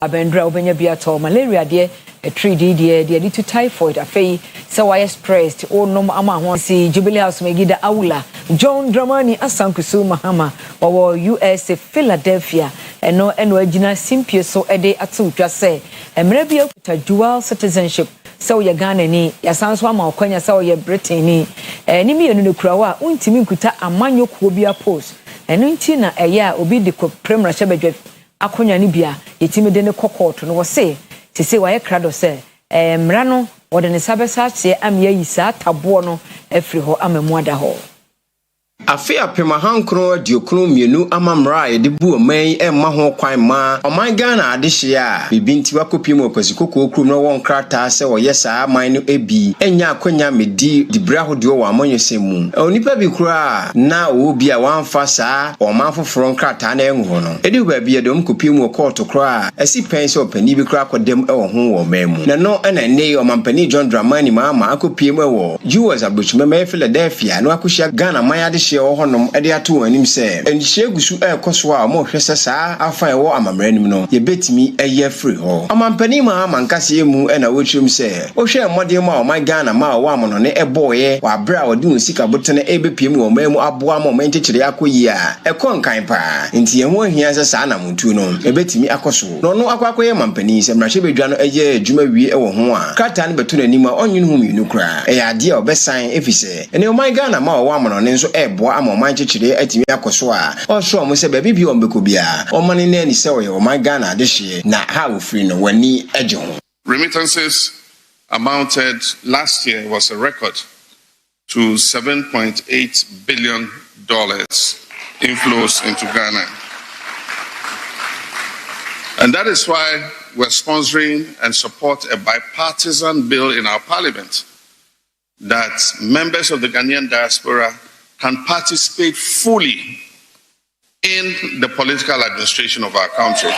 abendra obenya biato malaria de 3D de to typhoid afei so why stressed o nom ama ho si Jubilee House Megida Aula John Dramani Asankusu Mahama or USA Philadelphia eno agina simpie so ede atu twa se emre bia kuta dual citizenship so ye Ghana ni ya sanso ama okwanya so ye Britain ni ni mi enu kura wa untimi nkuta amanyokuo bia post eno nti na eya obi de ko premra hyebedwe akonya ni bia yetimi de ne kokot no wo se sese wa ye krado se mra no wo de ne sabesa che am ye yisa tabo no afri ho amamu ada ho Afia pema hankro diokro mienu amamra ye de bu oman emma ho kwan ma oman Ghana adehye a bibinti wakopim okwasiko okrum no won krata se wo yesa aman no ebi enya akonya medi dibra ho de wo amanyesemu onipa bi kura na obi a wanfa saa oman foforo krata na enwo no edi ba bi edom kopim okọọtọ kra asi pense opani bi kra kodem ewo ho wo memu na no ena ne omanpani John Dramani ma akopim ewo US abochuma Philadelphia no akohia Ghana man adehye honom ede ato anim se enhye gusu ekoso a mo hwese saa afa ewo amamranim no ye betimi eye free ho amampani ma mankase emu ena wotwem se o hwe modem a o my Ghana ma wa mo no ne eboye wa bra wode unsika botene ebepiem wo mamu aboa mo mentekere akoyi a ekonkan pa nti ye ho ahia se saa na muntu no ebetimi akoso no akwakoye mampani se mrahye bedwa no eye adwuma wie ewo ho a krata ne beto nanim a onwene hu mienu kra e ade a obesan efise ene o my Ghana ma wa mo no ne nso eboa ama manchechire atimi akoso a o so mo se ba bibi o mbeko bia o mane na ni se o my Ghana adehye na ha wo free no wani agye ho. Remittances amounted last year was a record to $7.8 billion inflows into Ghana. And that is why we're sponsoring and support a bipartisan bill in our parliament that members of the Ghanaian diaspora can participate fully in the political administration of our country.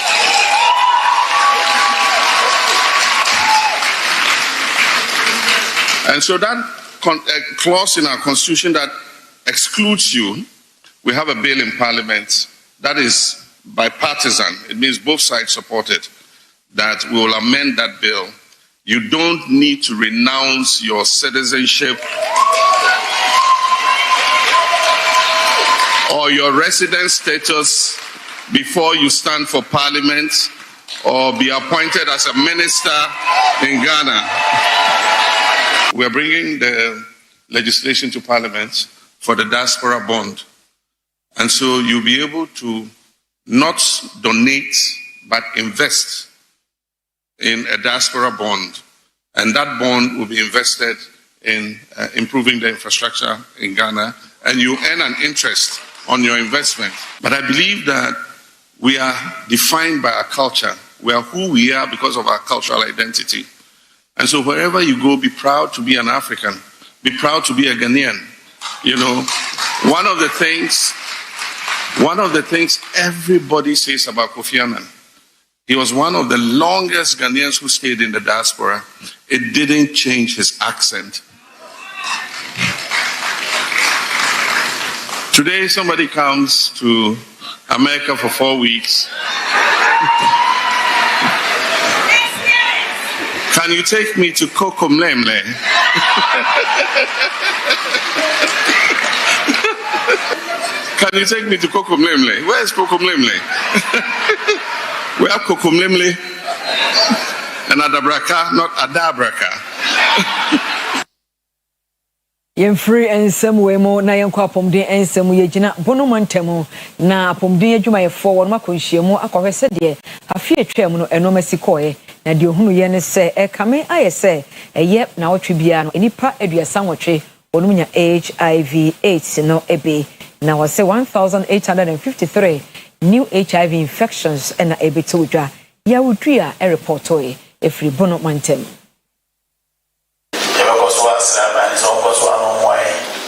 And so that clause in our constitution that excludes you, we have a bill in parliament that is bipartisan. It means both sides support it, that we will amend that bill. You don't need to renounce your citizenship or your residence status before you stand for parliament or be appointed as a minister in Ghana. We're bringing the legislation to parliament for the diaspora bond. And so you'll be able to not donate, but invest in a diaspora bond. And that bond will be invested in improving the infrastructure in Ghana, and you earn an interest on your investment. But I believe that we are defined by our culture. We are who we are because of our cultural identity. And so wherever you go, be proud to be an African. Be proud to be a Ghanaian. You know, one of the things everybody says about Kofi Annan, he was one of the longest Ghanaians who stayed in the diaspora. It didn't change his accent. Today, somebody comes to America for 4 weeks. Can you take me to Kokomlemle? Can you take me to Kokomlemle? Where is Kokomlemle? We have Kokomlemle and Adabraka, not Adabraka. Free and some way more na yankwa pomden ensem ye gina bonomantemu na pomden adwuma ye forward makonhyiemu akohwese de afie atwam no enomasi koye na de ohunu ye ne se ekame ayese eye na wotwe bia no enipa aduasa nwotwe onumunya HIV AIDS no ebe na wose 1853 new HIV infections na ebe todwa ya wodua e reportoye efri bonomantemu.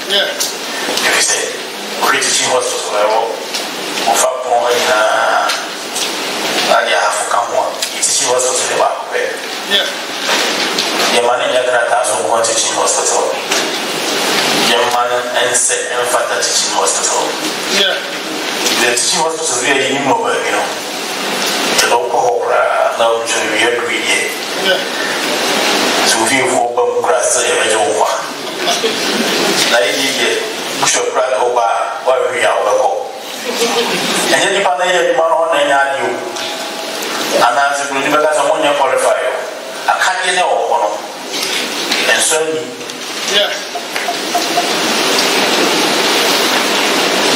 Yeah. If you say, great teaching hospital, of a point, I have come on. Teaching hospital, yeah. Your money, you're going to have some teaching hospital. Your money, and set and fat teaching hospital. Yeah. The teaching hospital is really immobile, you know. The local opera, now So if you for grass, you may know what. Like Bishop Brad Oba, what we are over. And then you find a man on you. And as you believe that someone you qualify, I can't get one. And so,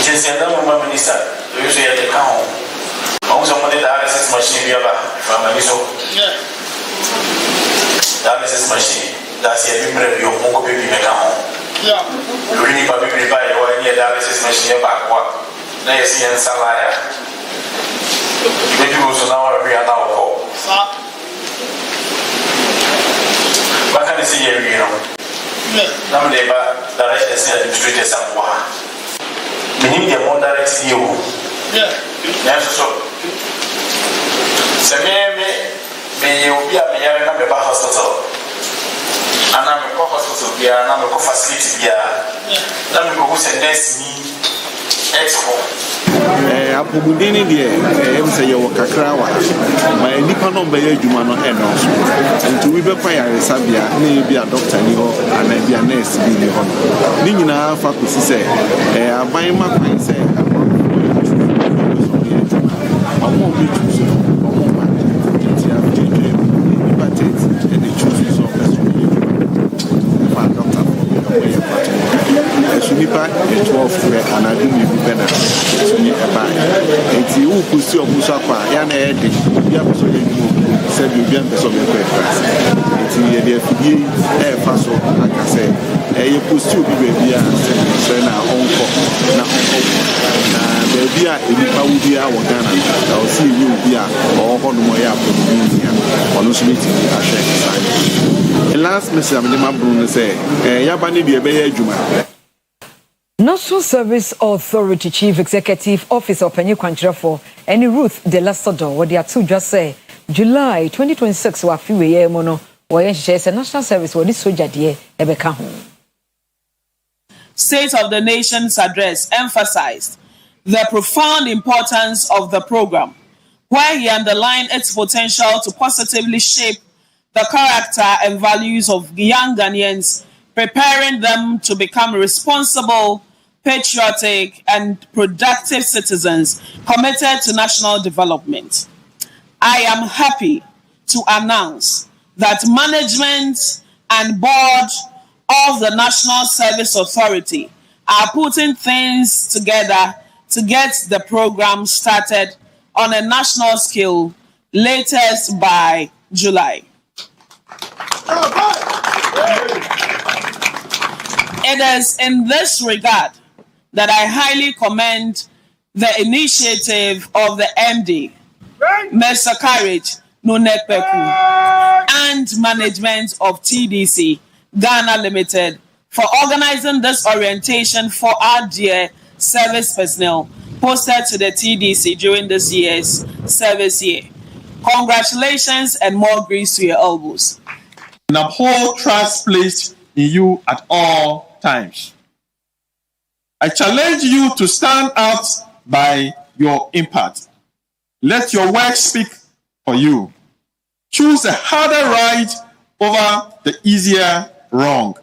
just another minister, usually at the count. Also, the dialysis machine from a missile. Dialysis machine. That's a member of your Mongo baby mechanic. Really, probably buy one year dialysis machine back what? They see in Salaya. They do so now every other call. What can I see here? You know, now they buy direct administrator somewhere. We need a more direct view. Yes, so. Me you be a mayor and a hospital. And I'm a hospital here, and I'm a facility here. Let me go send this me. Apogudini deɛ sɛ yɛwɔ kakra wa ma nipa no bɛyɛ adwuma no ɛnɔso nti we bɛkɔ yaresabea na yɛ bi a doctor ni hɔ anaa bi a nurse bi ni hɔ ne nyinaa fa kɔsi sɛ aban ma kwan sɛ ɔmo bi choose ɔmo ma nti afidie nipa tet ɛde choose so ɛso yɛ fa doctor for yɛ pato ɛso nipa 12 fɛ anadu mi bi bɛ na ɛso ni ɛba nti wo kusi ɔmo so akɔ a ya na ɛde bi a so yɛ dwuma sɛ bi obi an pɛsɛ ɔbɛkɔ class nti yɛ de afidie ɛfa so aka sɛ ɛyɛ kusi obi baabi a sɛ na ɔnkɔ na baabi a nipa wo bi a wɔ Ghana na ɔsi yɛ obi a ɔwɔ hɔ nom ɔyɛ apɔmuden nia ɔno nso bɛti ahwɛ saa last message am de ma bro no sɛ yaba ne deɛ ɛbɛyɛ adwuma. National Service Authority Chief Executive Officer Openye Kwanchirafo and Ruth De La Sodo what they are two just say July 2026 wa fi we ye mo no wo ye hye National Service wo di soja de ebeka ho. State of the Nation's address emphasized the profound importance of the program, where he underlined its potential to positively shape the character and values of young Ghanaians, preparing them to become responsible, patriotic, and productive citizens committed to national development. I am happy to announce that management and board of the National Service Authority are putting things together to get the program started on a national scale latest by July. It is in this regard that I highly commend the initiative of the MD, Mr. Courage Nunekpeku, and management of TDC, Ghana Limited, for organizing this orientation for our dear service personnel posted to the TDC during this year's service year. Congratulations and more grease to your elbows. And uphold trust placed in you at all times. I challenge you to stand out by your impact. Let your work speak for you. Choose the harder right over the easier wrong.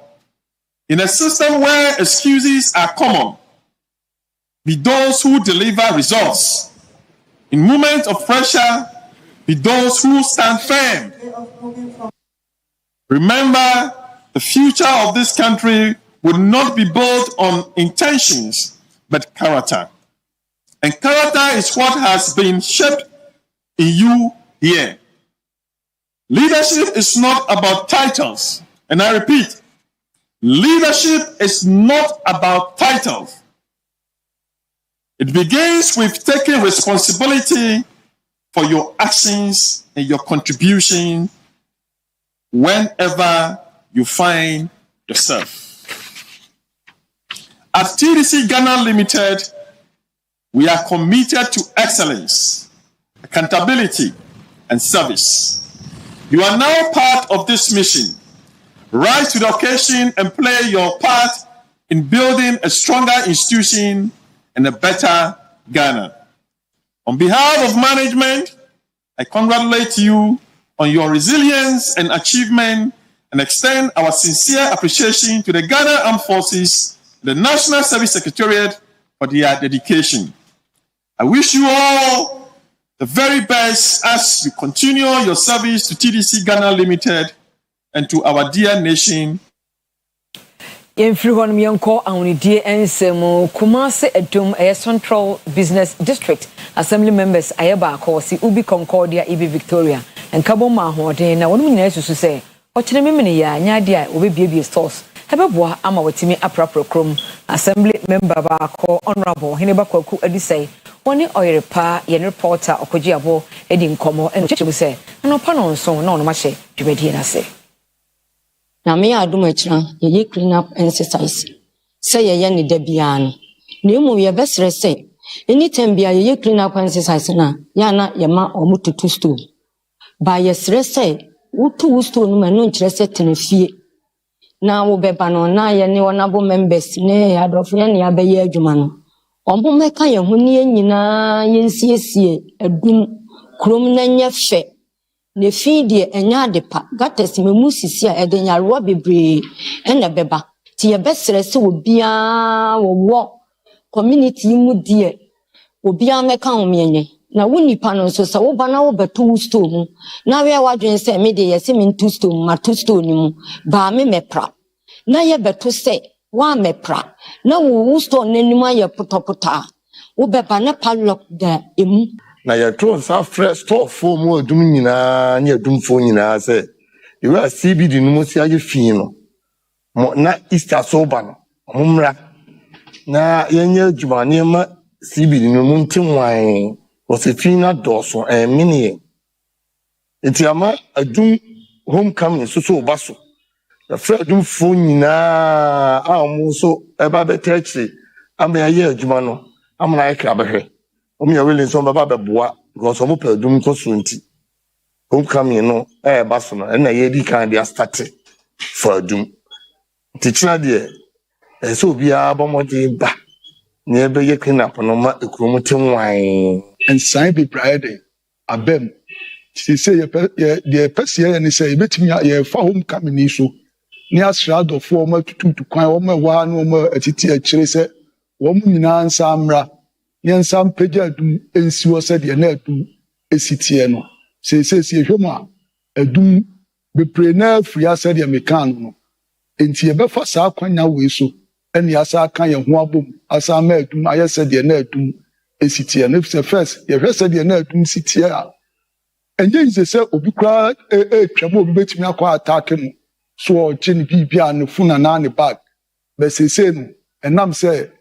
In a system where excuses are common, be those who deliver results. In moments of pressure, be those who stand firm. Remember, the future of this country will not be built on intentions, but character. And character is what has been shaped in you here. Leadership is not about titles. And I repeat, leadership is not about titles. It begins with taking responsibility for your actions and your contribution whenever you find yourself. At TDC Ghana Limited, we are committed to excellence, accountability, and service. You are now part of this mission. Rise to the occasion and play your part in building a stronger institution and a better Ghana. On behalf of management, I congratulate you on your resilience and achievement and extend our sincere appreciation to the Ghana Armed Forces, the National Service Secretariat for their dedication. I wish you all the very best as you continue your service to TDC Ghana Limited and to our dear nation. Yemfiri hɔ no yɛnkɔ ahonidie nsɛm Kumasi Edum Central Business District Assembly members ayɛ baako si Ubi Concordia Ibi Victoria nkabo ma ahoɔden na wɔn nyinaa susu sɛ ɔkyerɛ memene ya nyade a obebiebie stores ɛbɛboa ama wɔtimi aprapro krom Assembly member baako Honorable Heneba Kwaku adisai wɔne ɔyerepa yɛn reporter ɔkɔgye edi nkɔmɔ ɛno kyerɛ sɛ anopa no nso na ɔno mahyɛ dwumadie na se na me adum akira ye clean up exercise say ye ne da bia no na emu ye besre say anytime bia ye clean up exercise na ya na ye ma omututu store ba ye sre say wutu store no ma no nkire say tenafie na wo beba no na ye ne wonabo members ne adofo ye ne abaye adwuma no ombo meka ye ho ne nyina ye nsiesie adum krom na nya fe ne fidie enya depa gates memu sisi a edenya ro bebre ena beba ti ye besere se obia wo community mu die obia meka homenye na wonipa no so se wo ba na wo beto store mu na we wadwen se me de ye se me ntu store mu ma to store ni mu ba me mepra na ye beto se wa mepra na wo store nanim aye potopota wo beba na padlock da emu na ya tron sa fresh store for mo adum nyina nya adum fo nyina se e wa CBD no mo si age fi no mo na Easter soba no momra na yenya adwumane ma CBD no mo ntimwan o se fi na doso mini enti ama adum homecoming so baso the fresh adum fo nyina a mo so e ba betechi ama ya adwuma no amna ya kra behwe omi awele so baba beboa because omo pedum koso nti homecoming no baso no na ye di kan dia start for adum tichina de so bia bomodi ba ne ebe ye clean up no ma ekrom tinwan and sign be pride abem say ye person ni say betimi ye fa homecoming ni so ni asrado fo ma tutu kwan o ma wa no ma atiti a kire se wo mu nyina nsa amra yensam peja adum ensiwo se de na adum esitie no se hwemu adum bepre na afria se de mekan no enti ebefa sa kwanya we so ene asa kan ye ho abom asa ma adum aye se de na adum esitie no first ye hwe se de na adum sitie a enye nze se obi kra twam obi betimi akwa attack no so o gene bibia no funa na ne bag be se no enam se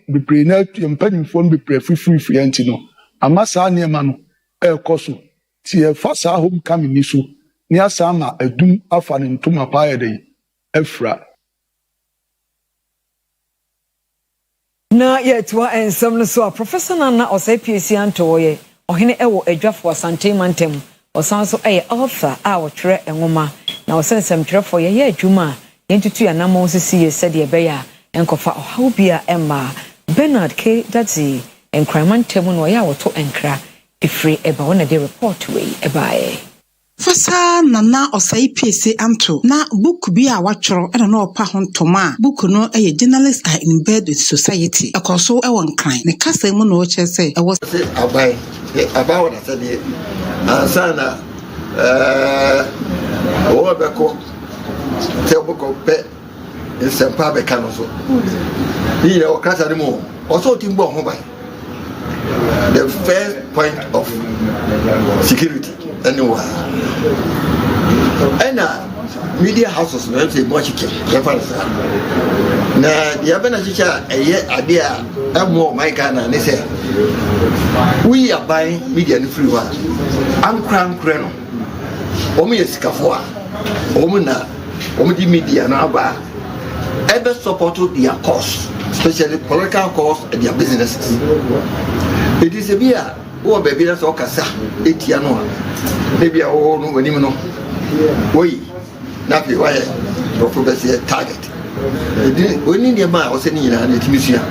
be pray na yempani phone be pray free anti no amasa na ema no ekoso ti e fa sa homecoming ni so ni asa ma adum afa ne ntoma pa ya dey afra na yetwa ensam no so Professor Nana Osei PhD anto ye ohene ewo adwafo asante mantem osan so author a wotwere enwoma na osensem twerefo ye adwuma yentutu ya namo sisi ye sede ye beya enkofa ohawbia emma Bernard K. Dadzi and Cramantem no ya woto enkra ifre eba wona de report we ebae Fasa Nana Osei PhD anto na book bi a watworo e na opa ho ntoma book no e journalists are in bed with society akoso e won kan ne kasa mu no che se e was abai wona se de ansana o beko te boko pe sempa be kan so ni o kasa ni mo o so timbo ho bai the first point of security anyway media houses no say much chicken na ya bena chicha eye ade a emo my Ghana ne say we are buying media no free one ankran no o me yesikafo a o mu na o mu di media no aba ebe support their cause, especially political cause and their businesses. It is a beer or baby that's all cassa, etiano, maybe a whole no when no. We not be why the professor target. We need your man or sending an museum.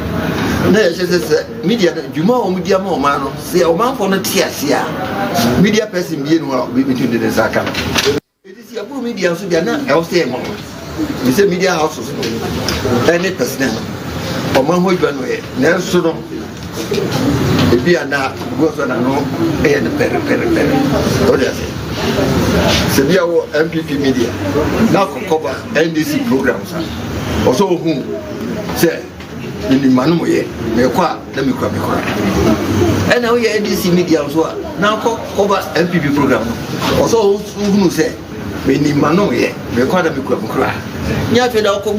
na yɛhyɛ media dwuma a media ma ɔman no sɛ ɔmanfoɔ no te ase a media person bie no a bɛtumi de ne nsa aka no ɛti sɛ yɛboro media nso deɛ na ɛwɔ sɛ ɛma me sɛ media houses no ɛne president ɔman ho adwa no yɛ nanso no ebi a na gɔsɔ na no ɛyɛ no pɛrɛpɛrɛpɛrɛ ɔde ase sɛ bi a wɔ MPP media na akɔkɔba NDC programs a ɔsɛ ɔhu sɛ menima no mɔyɛ mɛkɔ a na mekura ɛna woyɛ NDC media nso a na akɔkɔba MPP program no ɔsɛ ɔhunu sɛ menima no mɔyɛ mɛkɔ a na mekura nyɛ afei na ɔkɔ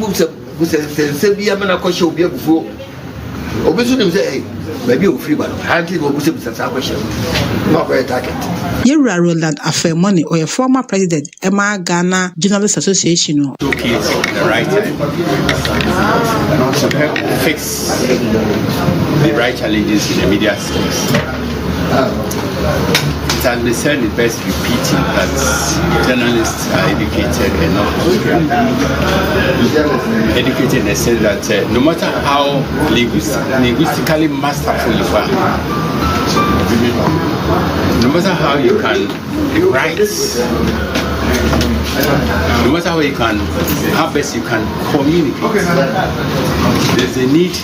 busɛ bi amana kɔhyɛ obi abufuo obi so nim sɛ maybe a free, but I think we'll be able to question. Not very target. Yewura Roland Afemoni, or a former president, Emma Ghana Journalists Association. Took it the right time and also help fix the right challenges in the media space. It has been said, it best repeating that journalists are educated and not educated in the sense that no matter how linguistically masterful you are, no matter how you can write, no matter how best you can communicate, there's a need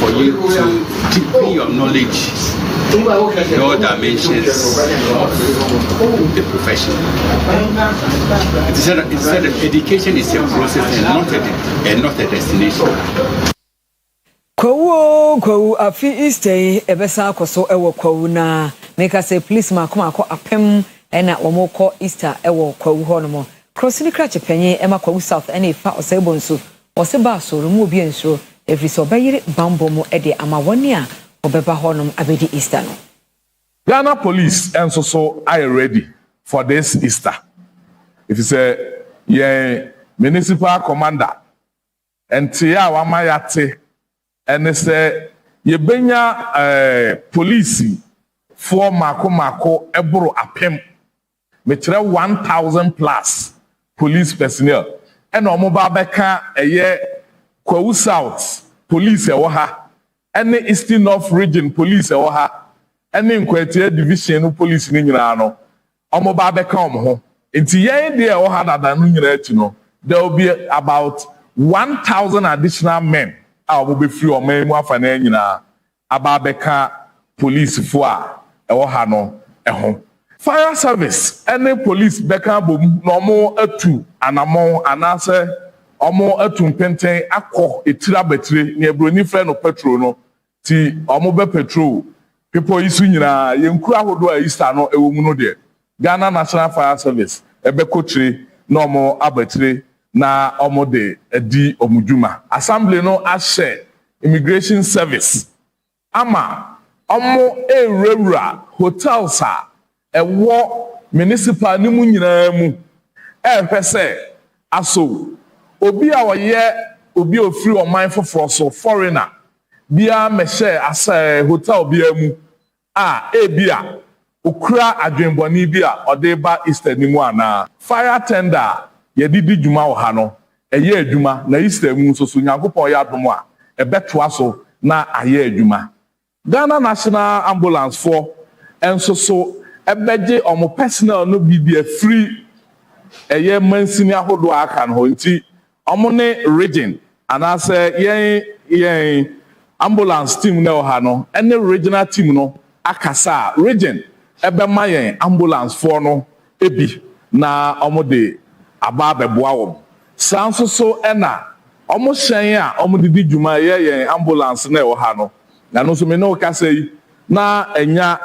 for you to deepen your knowledge in all dimensions of the profession. It said that education is a process and not a destination. Kwawu afi Easter ebesa akoso ewo kwawu na make us say please makoma akọ apem na omo kọ Easter ewo kwawu ho no mo cross ni kra chepenye ema kwawu south na ifa osebo nso oseba so mu obi ensuro every so bayire bambo mo e de ama woni a obeba ho no abedi Easter no. Ghana police and so are ready for this Easter. If you say municipal commander and tia wa mayate and say ye benya police for mako ebro apem metre 1,000 plus police personnel and omo ba beka eye Kwawu South police ewo ha and Eastern North region police ewo ha and Nkwetie division no police ni nyina no omo ba beka omo ho enti yen de ewo ha dada no nyina ati no there will be about 1,000 additional men a omo be free omo mu afa na nyina aba beka police fo a ewo ha no eho fire service and police beka bom no omo atu anamon anase omo atu mpenten akọ etira betire ne ebroni frɛ no petrol no ti omo be petrol people isu nyina yenkura hodo a Easter no ewo mu no de Ghana National Fire Service ebekotire na omo abatire na omo de edi omudwuma assembly no ahye immigration service ama omo ewura hotels a ewo municipal ni mu nyina mu ehwese aso obi a woye obi ofiri oman foforo so foreigner bia mehye asa hotel bia mu a ebia okura adwenboni bia odeba Easter ni mu ana fire tender ye didi djuma wo ha no eye adwuma na Easter mu so Nyankopon ya dom a ebetoa so na aye adwuma Ghana National Ambulance for enso so ebeje omo personal no bi free eye mansini ahodo aka no nti omo ne region anase yen ambulance team na oha no ene regional team no akasa region ebe mayen ambulance for no ebi na omo de aba beboa wo sanso so ena omo hyen a omo didi dwuma yen ambulance na oha no na no so me no kasa yi na enya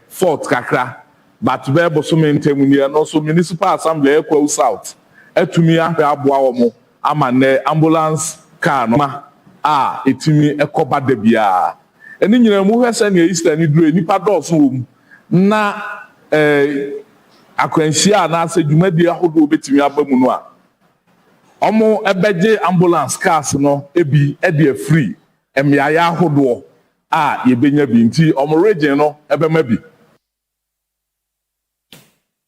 fort kakra but be bo so mentemu ni no so municipal assembly Kwawu South atumi ahwe aboa wo mo ama ne ambulance car no ma a etimi ekoba da bia eni nyina mu hwese na Easter ni duro nipa dɔɔso wo mu na akwanhyia na ase dwumadi ahodo betimi aba mu no a omo ebeje ambulance cars no ebi e de free emiaya ahodo a yebenya bi nti omo region no ebema bi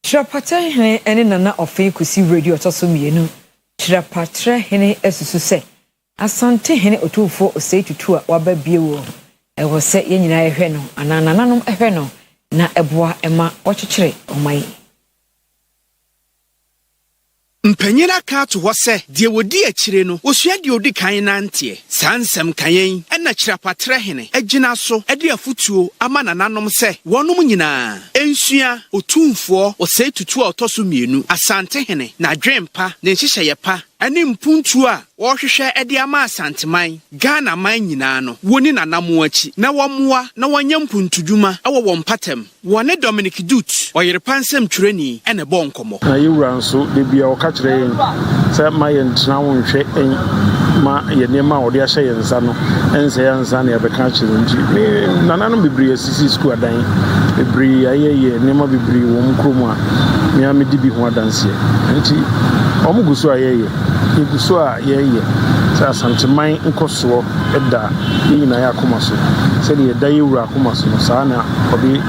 Chirapatre hene ene nana ofe kusi radio toso mienu Chirapatre hene esusu se asante hene otufo osei tutu a waba biewo ɛwɔ sɛ yɛn nyinaa ɛhwɛ no anananom ɛhwɛ no na ɛboa ɛma wɔkyekyere ɔman Mpanyina ka to hɔ sɛ deɛ wodi akyire no osua deɛ odi kan nanteɛ saa nsɛm kan ɛna kyerapatre hene agyina so ɛde afutuo ama nananom sɛ wɔnom nyinaa ensua otumfoɔ osei tutu a ɔtɔ so mmienu asante hene na dwempa ne nhyehyɛyɛ pa ɛne mpuntuo a wɔhwehwɛ ɛde ama asanteman Ghana man nyinaa no woni nanamo akyi na wɔmoa na wɔnyɛ mpuntudwuma ɛwɔ wɔn patam wɔne Dominic Dut ɔyerepa nsɛm twerɛni ɛna bɔ nkɔmmɔ na yɛwura nso de bia ɔka kyerɛ yɛn sɛ ma yɛn tena wo nhwɛ ma yɛn nneɛma a wɔde ahyɛ yɛn nsa no ɛnsɛ yɛn nsa na yɛbɛka kyerɛ nti nananom bebree asisi school adan bebree ayɛyɛ nneɛma bebree wɔ mu kurom a mea medi bi ho adanseɛ nti ɔmo gu so a yɛyɛ yɛgu so a yɛyɛ sɛ asanteman nkɔsoɔ ɛda yɛn nyinaa yɛ akoma so sɛdeɛ yɛda yɛwura akoma so no saa na ɔde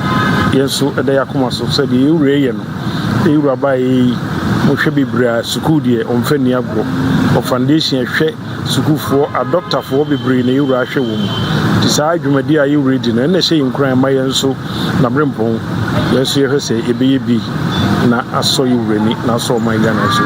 yɛn so ɛda yɛ akoma so sɛdeɛ yɛwura yɛ no yɛwura ba yɛyi mohwɛ bebree a sukuu deɛ ɔmfa nni agorɔ ɔfoundation ɛhwɛ sukuufoɔ adɔktafoɔ bebree na yɛwura ahwɛ wɔ mu nti saa adwumadi a yɛwura di no ɛna ɛhyɛ yɛn nkuran ma yɛn so na berempɔn yɛn so yɛhwɛ sɛ yɛbɛyɛ bi na asɔ yɛwurani na asɔ ɔman Ghana so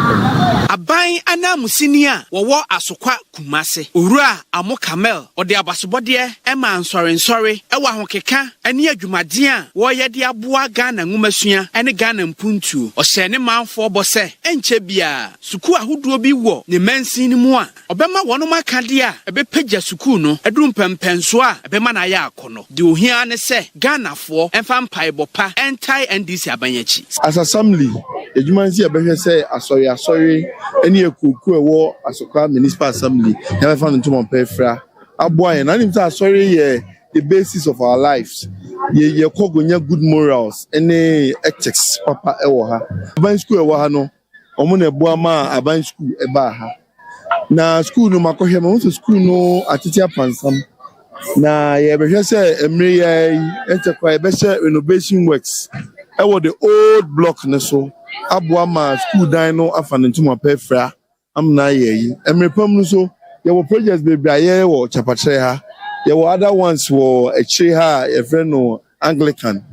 aban anamusini a wɔwɔ asokwa Kumase owura amo Kamel ɔde abasobɔdeɛ ɛma nsɔre ɛwɔ ahokeka ɛne adwumaden a wɔyɛ de aboa Ghana ngumasua ɛne Ghana mpuntuo ɔhyɛ ne manfoɔ bɔ sɛ ɛnkyɛ bia suku ahodoɔ bi wɔ ne mansin mu a ɔbɛma wɔnom akade a ɛbɛpagya suku no ɛduru mpɛmpɛnso a ɛbɛma na ayɛ akɔnɔ de ohia ne sɛ Ghanafoɔ ɛmfa mpaebɔ pa ɛntae NDC abanyachi as assembly edwuma nsi ɛbɛhwɛ sɛ asɔre any ekuku ɛwɔ Asokwa Municipal Assembly never found into my pefra aboa yɛn na nim sɛ asɔre yɛ the basis of our lives ye kogonya good morals any ethics papa ɛwɔ ha aban school ɛwɔ ha no ɔmo na ɛboa ma aban school ɛba ha na school no makɔhwɛ ma so school no atete apansam na yɛbɛhwɛ sɛ emre yɛ ɛkyɛkwa yɛbɛhyɛ renovation works ɛwɔ the old block ne so aboa ma school dan no afa ne ntoma pɛfra amna yɛyi emrepam no so yɛwɔ projects bebree ayɛ wɔ Chapatre ha yɛwɔ other ones wɔ akyire ha yɛfrɛ no Anglican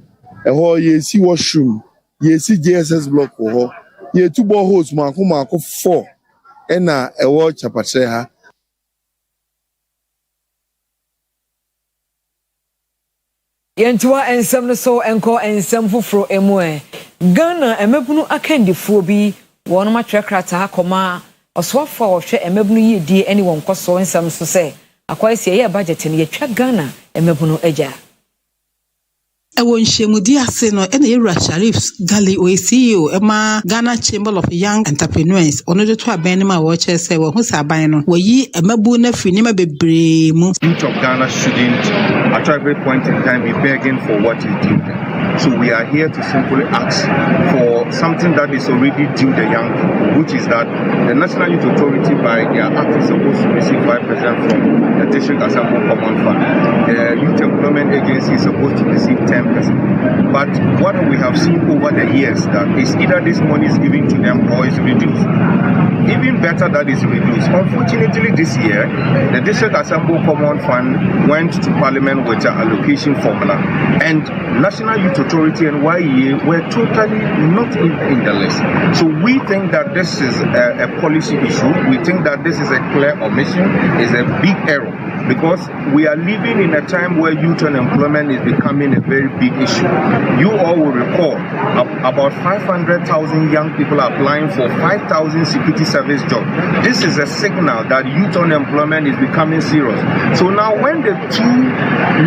ɛhɔ yɛsi washroom yɛsi JSS block wɔ hɔ yɛtu boreholes maako 4 ɛna ɛwɔ Chapatre ha Yentua ensem no so enko ensem foforo emu Ghana emebunu akandifuo bi won ma twerɛkrata akoma ɔsoafo a wɔhwɛ emebunu yedie ene won kɔso ensem so sɛ akwasi ye budget ne yɛtwa Ghana emebunu agya Ewo nhyiamudi ase no ena Yewura Sharif Gali CEO ema Ghana Chamber of Young Entrepreneurs ono de to aban ma wo kye se wo hu sa aban no woyi emabu na firi nima bebree mu Youth of Ghana shouldn't at every point in time be begging for what is due. So we are here to simply ask for something that is already due the young people, which is that the National Youth Authority by their act is supposed to receive 5% from the District Assembly Common Fund. The Youth Employment Agency is supposed to receive 10%. But what we have seen over the years that is either this money is given to them or is reduced. Even better that is reduced. Unfortunately this year, the District Assembly Common Fund went to Parliament with an allocation formula, and National Youth Authority and YEA were totally not in the list. So we think that this is a policy issue. We think that this is a clear omission, is a big error, because we are living in a time where youth unemployment is becoming a very big issue. You all will recall about 500,000 young people are applying for 5,000 security service jobs. This is a signal that youth unemployment is becoming serious. So now when the two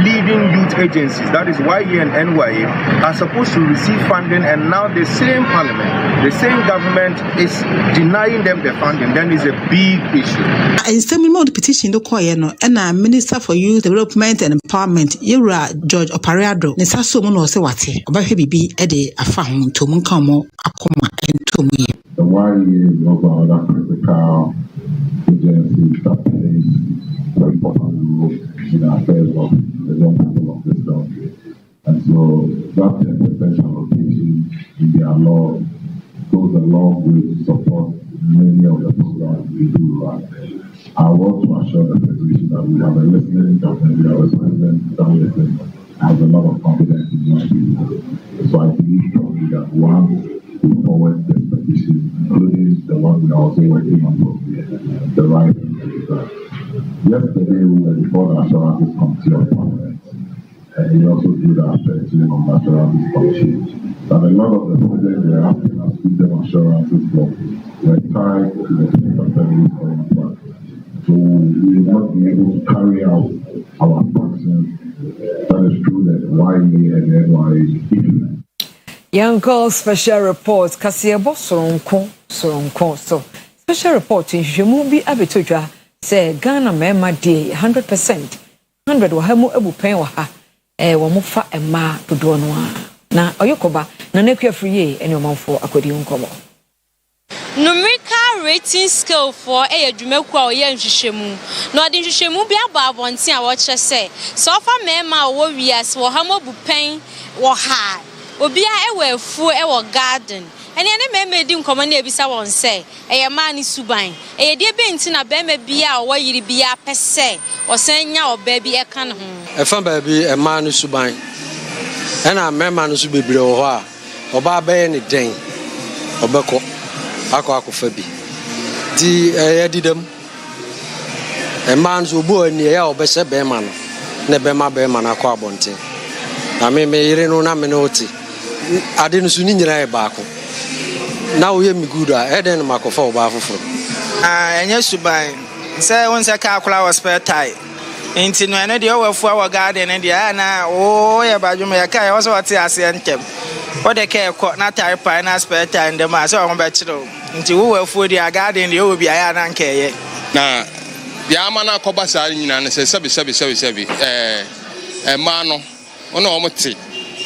leading youth agencies, that is YEA and NYA, are supposed to receive funding, and now the same parliament, the same government is denying them the funding, then it's a big issue. In some more petition do koye no na Minister for Youth Development and Empowerment Yewura George Opariado ne saso mu no se wate obahwe bibi e de afa ho ntom nka mo akoma entom ye. The YEA Global Africa agency that plays a very important role in the affairs of the young people of this country. And so that 10% allocation in their law goes a long way to support many of the programs we do run. I want to assure the Federation that we have a listening government, we have a president that listens, has a lot of confidence in young people. So I believe strongly that one will forward this petition, including the one we are also working on for the right thing that. Yesterday we were before the Assurances Committee of Parliament, and we also did our petition on the Assurances Committee. And a lot of the projects they are asking us to them assurances for were tied to the 20% contract. So we will not be able to carry out our functions. That is true that YA and NYA. Young girl special report Kasiebo Soronko so special report in Jumubi Abitoja say Ghana mema day 100% 100 wa hamu ebu pen wa ha wa mu fa ema dodo no na oyokoba na nekua free ene omanfo akodi nkomo numerical rating scale for edwumaku a oye nhwehwemu na odi nhwehwemu bi aba abonten a wo kye se so fa mema wo wias wo hamu ebu pen wo ha obi a ewe afu ewo garden ene mema di nkomo na ebisa won se eye ma ni suban eye de be nti na be ma bia o wayiri bia pese o sanya oba bi e kan ho e fa ba bi e ma ni suban ena mema no su bebre wo ho a oba be ni den obeko akọ bi di edidam e ma nso bo ani e ya obese be ma no na be ma na akọ abonte na me yire no na me no oti ade no su ni nyira e baako na wo ye mi good a eden no makofa oba afoforo enye suban se won se ka akula was spare tie enti no ene de owafu awa garden de na o ye badwum ye kai wo so wate ase entem o de ka ekọ na tie pie na spare tie ndem a se wo be kiro nti wo wafu de garden de obi aya na nka ye na ya ama na akoba sa nyina ne se sebi ma no ona o mti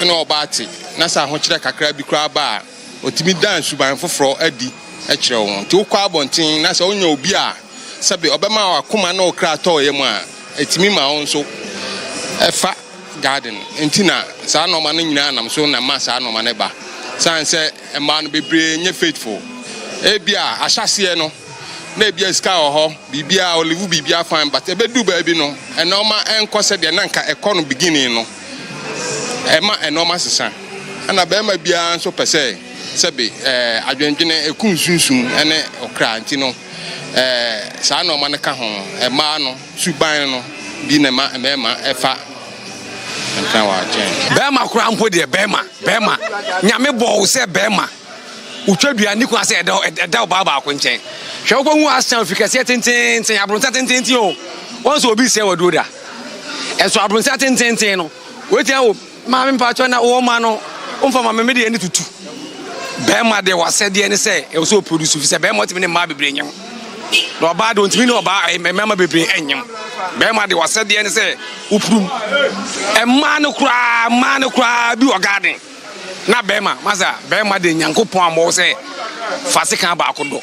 ona oba ti na sa ho kire kakra bi kura ba otimi dan suban foforo adi e kire won ti ukwa abontin na sa onya obi a sebe obema akoma na okra to ye mu a etimi ma won so efa garden entina sa no ma no nyina nam so na ma sa no ma ne ba san se ma no bebre nye faithful e bia ahyase no na bia ska ho bibia olive bibia fine but e bedu ba bi no e no ma enkose de na nka ekọ no beginning no e ma e no ma sesa ana ba ma bia so pese sebe adwendwene ekunsunsun ene okra nti no sa no ma ne ka ho e ma no suban no bi na ma efa nka wa jen bema kura mpo de bema nyame bo se bema utwadua ni kwa se eda baba akonchen hwe ko hu asan fikase tenten abronta tenten o won so obi se wadoda enso abronta tenten no wetia o ma me mpacho na wo ma no umfa ma me de ani tutu bema de wase de ni se e so produce fi se bema timi ne ma bebre nyam no oba do ntimi ne oba mema bebre enyam bema de wase de ni se uprum e ma no kura bi o garden na bema maza bema de nyankopon amo se fasika ba akodo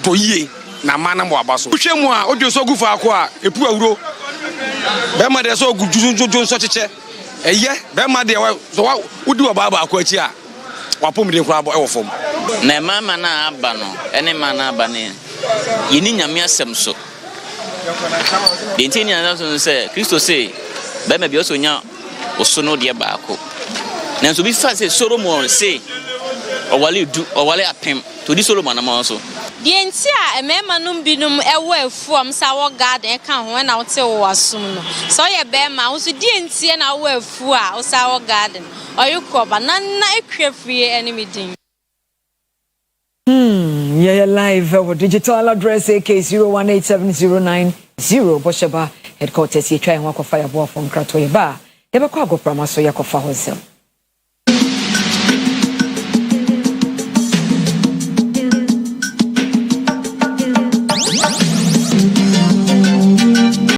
do yie na mana mo abaso hwemu a odwo so gufa akọ a epu awuro bema de so gujujuju so cheche eye bema de so wudi oba ba akọ achi a wapom de kura e wo fom na mama na aba no ene ma na aba ne yini nyame asem so de ntini na so se Kristo se bema bi so nya osono de ba akọ na so bi fa se Solomon se owale apem to di Solomon na so di enti a emema num binum ewo afuam sa wo garden ka ho na wote wo asum no so ye be ma wo so di enti na wo afu a wo sa wo garden oyuko banana ekwafie enemy din yeah live our digital address AK018709 Bosheba headquarters ye try ho akwa fire bo from krato ye ba ye be kwa agopra maso yakofa hosel